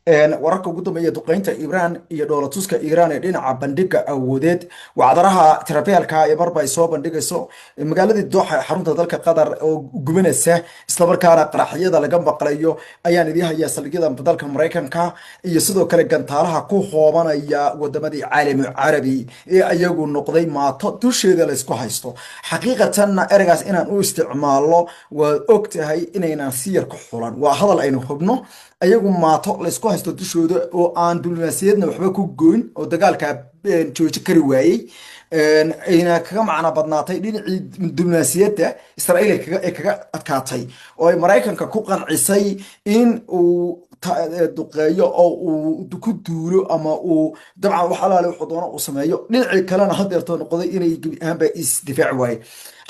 wararka ugu dambeeya duqeynta Iiraan iyo dhoolatuska Iiraan ee dhinaca bandhiga awoodeed wacdaraha tirabeelka ee marba ay soo bandhigayso magaaladii Dooxa ee xarunta dalka Qatar oo gubanaysa isla markaana qaraxyada laga maqlayo ayaan idin hayaa saldhigyada dalka Mareykanka iyo sidoo kale gantaalaha ku hoobanaya wadamadii caalami carabi ee ayagu noqday maato dusheeda la isku haysto xaqiiqatan eragaas inaan u isticmaalo waa ogtahay inaynan si yar ku xulan waa hadal aynu hubno ayagu maato la isku haysto dushooda oo aan diblomaasiyadna waxba ku goyn oo dagaalka jooji kari waayey ayna kaga macno badnaatay dhinacii diblomaasiyadda Israa'iil ay kaga adkaatay oo ay Mareykanka ku qancisay in uu duqeeyo oo uu ku duulo ama uu dabcan wax alaale wuxuu doono uu sameeyo dhinacii kalena hadeerto noqday inay gebi ahaanba isdifaaci waayeen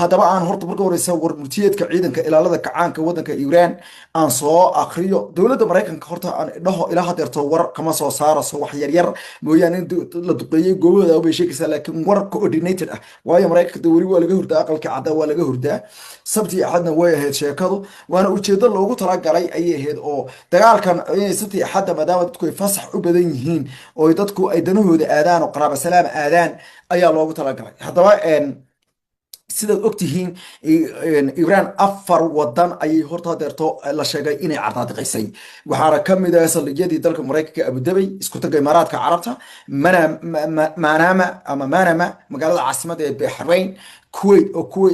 haddaba aan horta marka horeysa warmurtiyeedka ciidanka ilaalada kacaanka wadanka Iiraan aan soo akhriyo dowladda Mareykanka horta aan dhaho ilaa hadeerto war kama soo saaraso wax yar mooyaane in la duqeeyay goobada oo bay sheegaysaa laakiin war coordinated ah waayo Mareykanka weli waa laga hurdaa aqalka cadda waa laga hurdaa sabti axadna way ahayd sheekadu waana ujeedo loogu talagalay ayay ahayd oo dagaalkan inay sabti axadda maadaama dadku ay fasax u badan yihiin oo dadku ay danahooda aadaan oo qaraabo salaam aadaan ayaa loogu talagalay haddaba sidaad ogtihiin Iiraan afar wadan ayay horta hadeerto la sheegay inay cardaadiqaysay waxaana ka mid ah saldhigyadii dalka Mareykanka Abu Dhabi isku taga Imaaraadka Carabta Manama magaalada caasimadda ee Bahrain Kuwait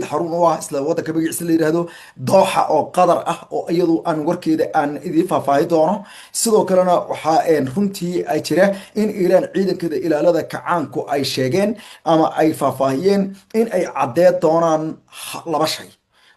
xarun u ah isla wadanka magaciisa la yiraahdo Dooxa oo Qatar ah oo iyadu aan warkeeda aan idin faahfaahi doono sidoo kalena waxa runtii ay jira in Iiraan ciidankeeda ilaalada kacaanku ay sheegeen ama ay faahfaahiyeen in ay cadeed doonaan laba shay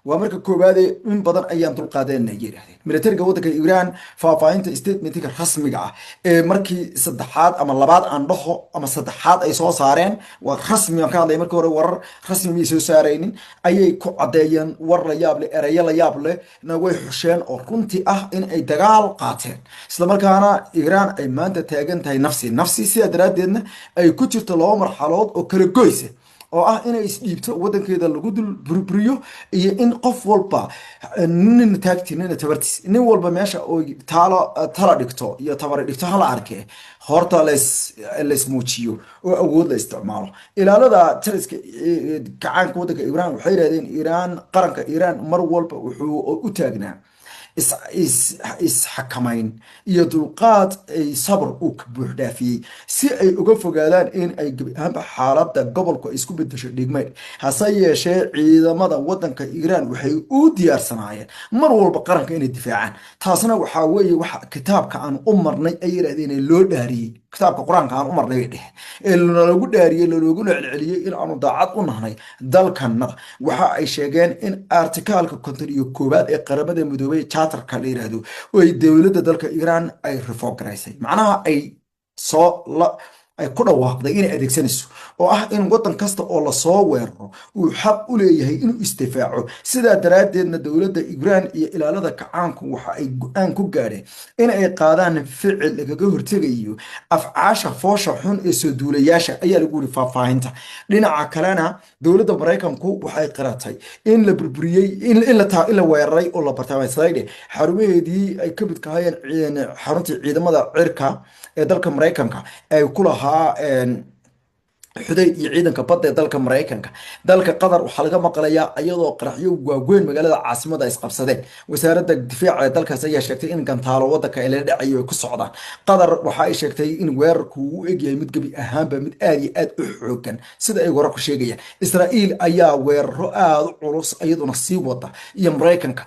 waa marka koowaad in badan ayaan dul qaadeenay yiraahdeen militariga wadanka Iiraan faahfaahinta statementiga rasmiga ah ee markii saddexaad ama labaad aan dhaho ama saddexaad ay soo saareen waa rasmi aan ka hadlay markii hore warar rasmi ma soo saaraynin ayay ku cadeeyeen war la yaab leh erayo la yaab leh na way xusheen oo runtii ah in ay dagaal qaateen isla markaana Iiraan ay maanta taagan tahay nafsi sida daraadeedna ay ku jirto laba marxaladood oo kala goysa oo ah inay isdhiibto wadankeeda lagu dul burburiyo iyo in qof walba nin taagti nin tabartis nin walba meesha oo tala dhigto iyo tabar dhigto hala arkay horta lees muujiyo oo awood la isticmaalo ilaalada taliska kacaanka wadanka Iiraan waxay yiraahdeen Iiraan qaranka Iiraan mar walba wuxuu u taagnaa isxakamayn iyo dulqaad ay sabr u ka buux dhaafiyey si ay uga fogaadaan in ay gebi ahaanba xaaladda gobolku ay isku bedesho dhigmeed hase yeeshee ciidamada wadanka Iiraan waxay u diyaarsanaayeen mar walba qaranka inay difaacaan taasna waxaa weeye waxa kitaabka aan u marnay ay yiraahdeen loo dhaariyey kitaabka quraanka aan u marnay dheh ee lagu dhaariyey loogu celceliyey in aanu daacad u nahnay dalkana waxa ay sheegeen in artikalka 51 ee qaramada midoobay charterka la yiraahdo oo ay dawladda dalka Iiraan ay reform garaysay macnaha ay soo ay ku dhawaaqday inay adeegsanayso oo ah in wadan kasta oo la soo weeraro uu xaq u leeyahay inuu istifaaco sida daraadeedna dawladda Iiraan iyo ilaalada kacaanku waxa ay go'aan ku gaadheen in ay qaadaan ficil lagaga hortagayo afcaasha foosha xun ee soo duulayaasha ayaa lagu yiri faahfaahinta dhinaca kalena dawladda Mareykanku waxay qaratay in la burburiyay in la weeraray oo la bartilmaameedsaday xarumaheedii ay ka mid kahayeen xaruntii ciidamada cirka ee dalka Mareykanka ay ku lahaa xudeyd iyo ciidanka badda ee dalka Mareykanka dalka Qatar waxa laga maqlayaa iyadoo qaraxyo waaweyn magaalada caasimadda ay isqabsadeen wasaaradda difaaca ee dalkaas ayaa sheegtay in gantaalo wadanka ay la dhacayo ay ku socdaan Qatar waxa ay sheegtay in weerarku uu egyahay mid gabi ahaanba mid aad iyo aad u xoogan sida ay wararku sheegayaan Israa'iil ayaa weeraro aad u culus iyaduna sii wada iyo Mareykanka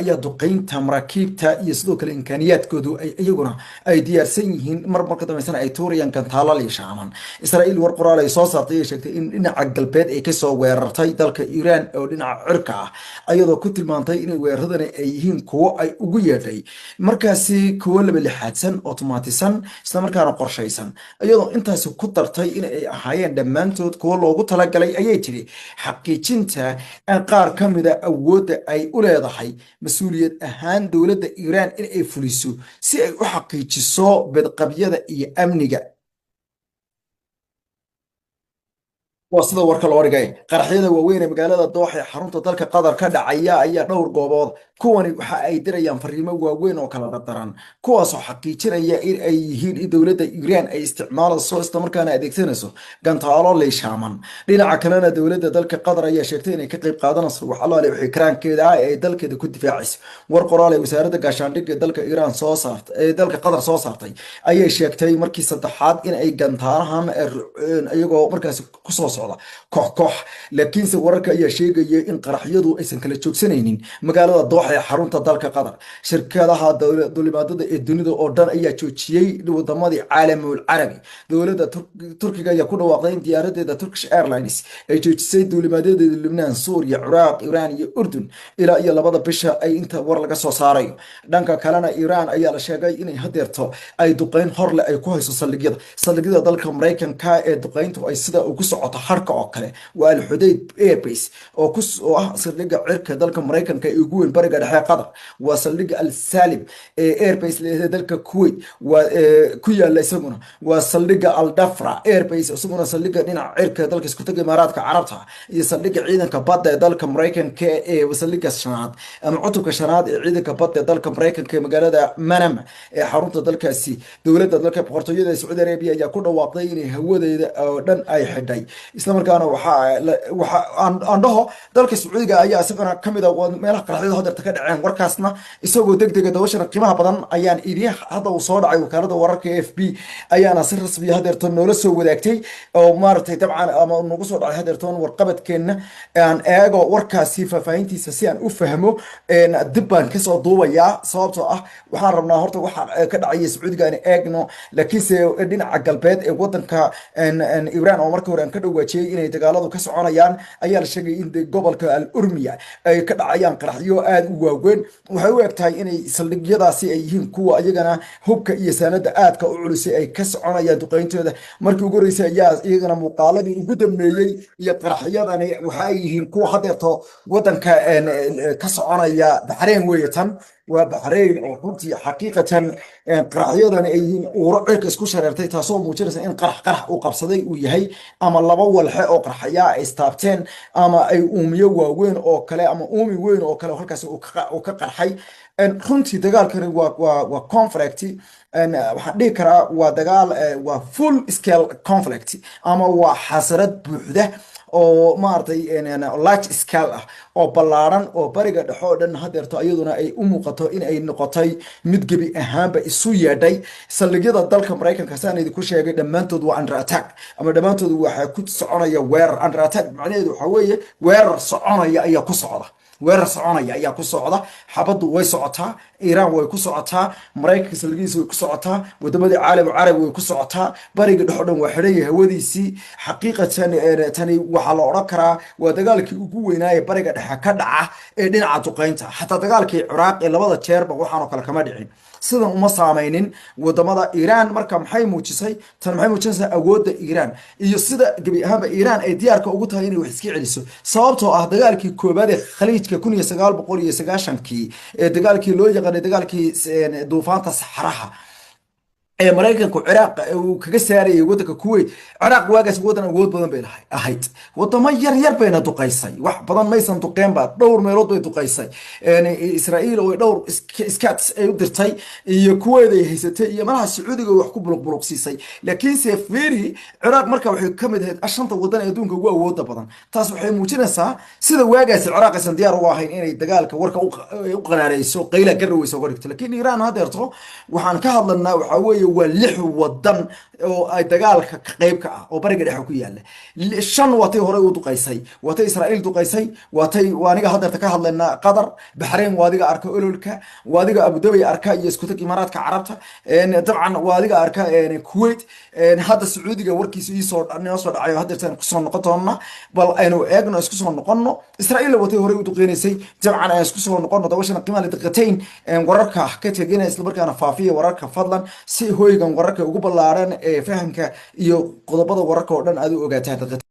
ayaa duqeynta maraakiibta iyo sidoo kale imkaaniyaadkoodu ay iyaguna ay diyaarsan yihiin marka dambeysana ay tuurayaan gantaalo la shaaman Israa'iil war ay soo saartay sheegtay in dhinaca galbeed ay ka soo weerartay dalka Iiraan oo dhinaca cirka ah ayadoo ku tilmaantay in weeraradani ay yihiin kuwo ay ugu yeedhay markaasi kuwo laba lixaadsan automaatisan isla markaana qorshaysan ayadoo intaas ku dartay in ay ahaayeen dhammaantood kuwo loogu talagalay ayay tiri xaqiijinta qaar ka mid ah awoodda ay u leedahay mas'uuliyad ahaan dawladda Iiraan in ay fuliso si ay u xaqiijiso badqabyada iyo amniga وصلوا ورك الورقة قرحينا وين مقالة ضوحي حرمت ذلك قدر كذا عيا عيا نور قباض kuwani waxa ay dirayaan fariimo waaweyn oo kala daran kuwaasoo xaqiijinaya in ay yihiin in dowladda iiraan ay isticmaalayso islamarkaana adeegsanayso gantaalo leeshaaman. dhinaca kalena dowladda dalka qatar ayaa sheegtay inay ka qayb qaadanayso wax allaale wixii karaankeeda ah ee ay dalkeeda ku difaacayso. war qoraal ay wasaaradda gaashaandhigga dalka iiraan soo saartay ee dalka qatar soo saartay ayay sheegtay markii saddexaad in ay gantaalahan iyagoo markaasi kusoo socda koox koox. laakiinse wararka ayaa sheegaya in qaraxyadu aysan kala joogsanaynin magaalada dooxa ee xarunta dalka qatar. shirkadaha dulimaadada ee dunida oo dhan ayaa joojiyey wadamadii caalamul carabi. dowladda turkiga ayaa ku dhawaaqday in diyaaradeeda Turkish Airlines ay joojisay duulimaadyada Lubnaan, Suuriya, Ciraaq, Iiraan iyo Urdun ilaa iyo labada bisha ay inta war laga soo saarayo. dhanka kalena Iiraan ayaa la sheegay inay hadeerto ay duqeyn horle ay ku hayso saldhigyada dalka Mareykanka ee duqeyntu ay sida ugu socoto harka oo kale waa Al Xudayd Air Base oo ah saldhigga cirka dalka Mareykanka ee ugu weyn bariga dhexe qatar. waa saldhigga Al Salim ee Air Base ee dalka Kuwait waa ku yaala isaguna waa saldhigga Al Dafra Air Base isaguna saldhigga dhinaca cirka dalka isku taga Imaaraadka Carabta iyo saldhigga ciidanka badda ee dalka Mareykanka ee saldhigga shanaad ama cutubka shanaad ee ciidanka badda ee dalka Mareykanka ee magaalada Manama ee xarunta dalkaasi. dowladda dalka boqortooyada Sacuudi Arabia ayaa ku dhawaaqday inay hawadeeda oo dhan ay xidhay isla markaana waxa aan dhaho dalka Sacuudiga ayaa isagana kamid ah meelaha qaraxyada hadeerta ka dhaceen. warkaasna isagoo degdega dabashana qiimaha badan ayaan idin hadda uu soo dhacay wakaalada wararka AFP ayaana si rasmi ah hadeerto noola soo wadaagtay oo maaragtay dabcan ama nagu soo dhacay hadeertoon warqabadkeena aan eego warkaasi faahfaahintiisa si aan u fahmo dib baan kasoo duubayaa sababtoo ah waxaan rabnaa horta waxa ka dhacaya Sacuudiga in eegno. laakiinse dhinaca galbeed ee wadanka Iiraan oo markii hore aan ka dhawaajiyay inay dagaaladu ka soconayaan ayaa la sheegay in gobolka Al Urmiya ay ka dhacayaan qaraxyo aad u waaweyn. waxay u egtahay inay saldhigyadaasi ay yihiin kuwa iyagana hubka iyo saanada aadka u culisay ay ka soconayaan duqeyntooda. markii ugu horeysay ayaa iyagana muuqaaladii ugu dambeeyey iyo qaraxyadani waxa ay yihiin kuwa hadeerto wadanka ka soconaya Baxrayn weeye tan waa Baxrayn oo runtii xaqiiqatan qaraxyadani ay yihiin uuro cirka isku shareertay taasoo muujinaysa in qarax uu qabsaday uu yahay ama laba walxe oo qarxaya ay istaabteen ama ay uumiyo waaweyn oo kale ama uumi weyn oo kale halkaas uu ka qarxay. runtii dagaalkani waa conflict waxaan dhihi karaa waa dagaal waa full scale conflict ama waa xasarad buuxda oo maartay large scale ah oo ballaaran oo bariga dhexe oo dhan hadeerto iyaduna ay u muuqato in ay noqotay mid gebi ahaanba isu yeedhay. saldhigyada dalka Mareykanka saan idinku sheegay dhammaantood waa under attack ama dhammaantood waxa ku soconaya weerar. under attack macnaheedu waxa weeye weerar soconaya ayaa ku socda xabadu way socotaa Iiraan way ku socotaa Mareykanka saldhigiisa way ku socotaa wadamadii caalamul carabi way ku socotaa bariga dhexe oo dhan waa xidhan yahay hawadiisii. xaqiiqatan tani waxaa la oran karaa waa dagaalkii ugu weynaaye bariga dhexe ka dhaca ee dhinaca duqeynta. xataa dagaalkii Ciraaq ee labada jeerba waxaan oo kale kama dhicin sidan uma saameynin wadamada Iiraan. marka maxay muujinaysaa awoodda Iiraan iyo sida gebi ahaanba Iiraan ay diyaarka ugu tahay inay wax iska celiso sababtoo ah dagaalkii koobaad ee khaliijka 1990kii ee dagaalkii loo yaqaanay dagaalkii duufaanta saxaraha ee Mareykanku Ciraaq uu kaga saarayay wadanka Kuwait. Ciraaq waagaas wadan awood badan bay ahayd wadamo yar bayna duqeysay wax badan maysan duqeen ba dhowr meelood bay duqeysay. Israa'iil oo dhowr iskaats ay u dirtay iyo Kuwait ay haysatay iyo malaha Sacuudiga wax ku buluqsiisay. laakiin fiiri Ciraaq marka waxay ka mid ahayd ashanta wadan ee adduunka ugu awoodda badan. taas waxay muujinaysaa sida waagaas Ciraaq aysan diyaar u ahayn inay dagaalka warka u qanaareyso qayla garweyso warigto. laakiin Iiraan hadeerto waxaan ka hadlanaa waxa weeye waa 6 wadan oo ay dagaalka ka qayb ka ah oo bariga dhexe ku yaala. 5 watay hore u duqeysay watay Israa'iil duqeysay watay waaniga hadeerta ka hadlayna Qatar Baxrayn waadiga arka ololka waadiga Abu Dhabi arka iyo isku tag Imaaraadka Carabta dabcan waadiga arka Kuwait hadda Sacuudiga warkiisa ii soo dhacay hadeertan ku soo noqon doona bal aynu eegno isku soo noqono. Israa'iil watay hore u duqeynaysay dabcan ay isku soo noqono dabashana qiimaha daqiiqateen wararka ka tagayna isla markaana faafiya wararka fadlan si hoygan wararka ugu ballaaran ee fahamka iyo qodobada wararka oo dhan aad u ogaataan.